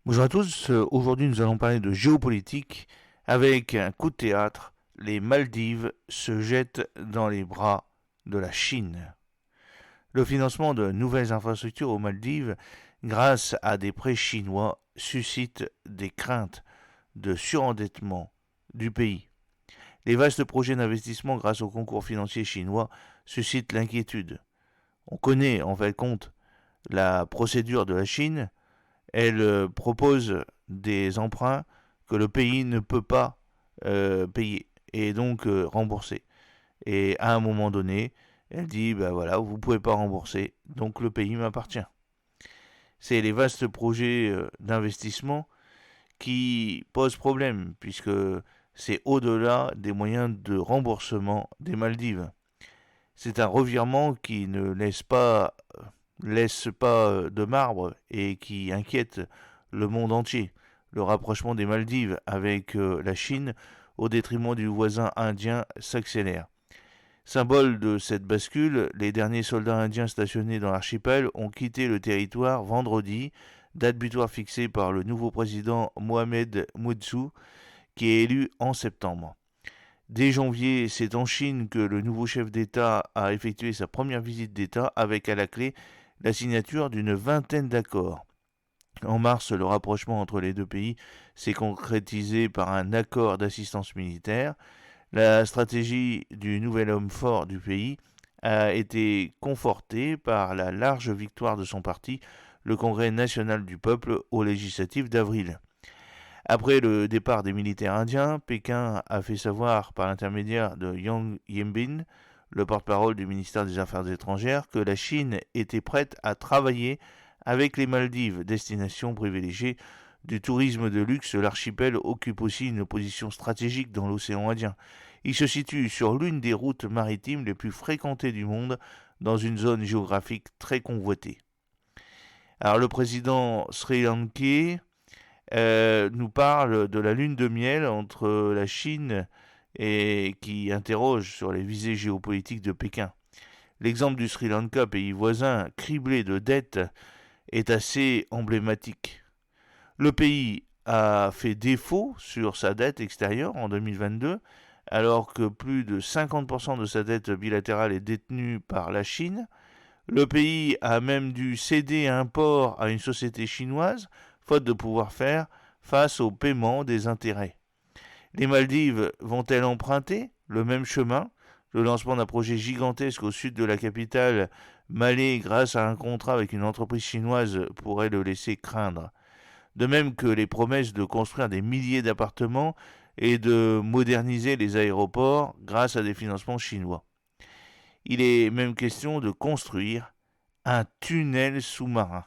Bonjour à tous, aujourd'hui nous allons parler de géopolitique avec un coup de théâtre. Les Maldives se jettent dans les bras de la Chine. Le financement de nouvelles infrastructures aux Maldives grâce à des prêts chinois suscite des craintes de surendettement du pays. Les vastes projets d'investissement grâce au concours financier chinois suscitent l'inquiétude. On connaît en fait compte la procédure de la Chine. Elle propose des emprunts que le pays ne peut pas payer et donc rembourser. Et à un moment donné, elle dit ben voilà, vous ne pouvez pas rembourser, donc le pays m'appartient. C'est les vastes projets d'investissement qui posent problème puisque c'est au-delà des moyens de remboursement des Maldives. C'est un revirement qui ne laisse pas de marbre et qui inquiète le monde entier. Le rapprochement des Maldives avec la Chine au détriment du voisin indien s'accélère. Symbole de cette bascule, les derniers soldats indiens stationnés dans l'archipel ont quitté le territoire vendredi, date butoir fixée par le nouveau président Mohamed Moudzou, qui est élu en septembre. Dès janvier, c'est en Chine que le nouveau chef d'État a effectué sa première visite d'État avec à la clé la signature d'une vingtaine d'accords. En mars, le rapprochement entre les deux pays s'est concrétisé par un accord d'assistance militaire. La stratégie du nouvel homme fort du pays a été confortée par la large victoire de son parti, le Congrès national du peuple, aux législatives d'avril. Après le départ des militaires indiens, Pékin a fait savoir par l'intermédiaire de Yang Yembin, le porte-parole du ministère des Affaires étrangères, que la Chine était prête à travailler avec les Maldives, destination privilégiée du tourisme de luxe. L'archipel occupe aussi une position stratégique dans l'océan Indien. Il se situe sur l'une des routes maritimes les plus fréquentées du monde, dans une zone géographique très convoitée. Alors le président sri-lankais nous parle de la lune de miel entre la Chine et qui interroge sur les visées géopolitiques de Pékin. L'exemple du Sri Lanka, pays voisin, criblé de dettes, est assez emblématique. Le pays a fait défaut sur sa dette extérieure en 2022, alors que plus de 50% de sa dette bilatérale est détenue par la Chine. Le pays a même dû céder un port à une société chinoise, faute de pouvoir faire face au paiement des intérêts. Les Maldives vont-elles emprunter le même chemin? Le lancement d'un projet gigantesque au sud de la capitale, Malé, grâce à un contrat avec une entreprise chinoise, pourrait le laisser craindre. De même que les promesses de construire des milliers d'appartements et de moderniser les aéroports grâce à des financements chinois. Il est même question de construire un tunnel sous-marin.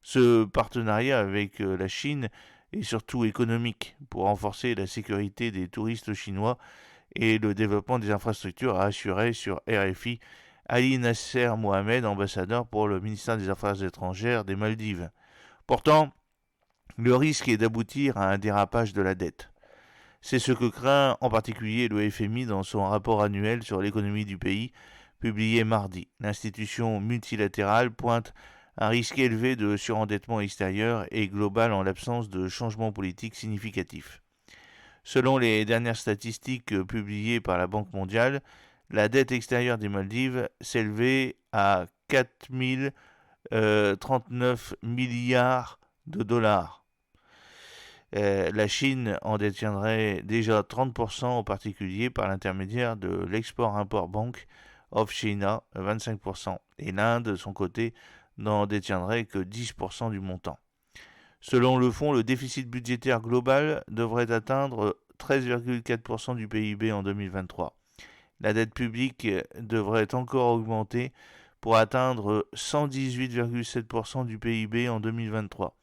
Ce partenariat avec la Chine est surtout économique pour renforcer la sécurité des touristes chinois et le développement des infrastructures, a assuré sur RFI Ali Nasser Mohamed, ambassadeur pour le ministère des Affaires étrangères des Maldives. Pourtant, le risque est d'aboutir à un dérapage de la dette. C'est ce que craint en particulier le FMI dans son rapport annuel sur l'économie du pays, publié mardi. L'institution multilatérale pointe un risque élevé de surendettement extérieur et global en l'absence de changements politiques significatifs. Selon les dernières statistiques publiées par la Banque mondiale, la dette extérieure des Maldives s'élevait à 4 039 milliards de dollars. La Chine en détiendrait déjà 30%, en particulier par l'intermédiaire de l'Export-Import Bank of China, 25%, et l'Inde, de son côté, n'en détiendrait que 10% du montant. Selon le fonds, le déficit budgétaire global devrait atteindre 13,4% du PIB en 2023. La dette publique devrait encore augmenter pour atteindre 118,7% du PIB en 2023.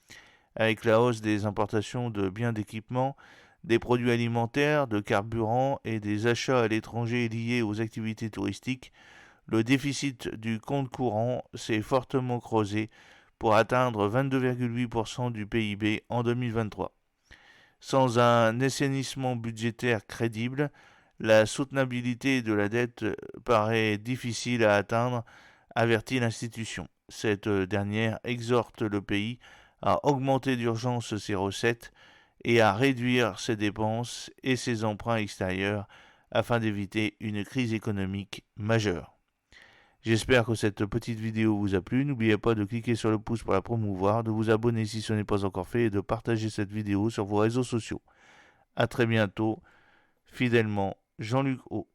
Avec la hausse des importations de biens d'équipement, des produits alimentaires, de carburant et des achats à l'étranger liés aux activités touristiques, le déficit du compte courant s'est fortement creusé pour atteindre 22,8% du PIB en 2023. Sans un assainissement budgétaire crédible, la soutenabilité de la dette paraît difficile à atteindre, avertit l'institution. Cette dernière exhorte le pays à augmenter d'urgence ses recettes et à réduire ses dépenses et ses emprunts extérieurs afin d'éviter une crise économique majeure. J'espère que cette petite vidéo vous a plu. N'oubliez pas de cliquer sur le pouce pour la promouvoir, de vous abonner si ce n'est pas encore fait et de partager cette vidéo sur vos réseaux sociaux. A très bientôt, fidèlement, Jean-Luc O.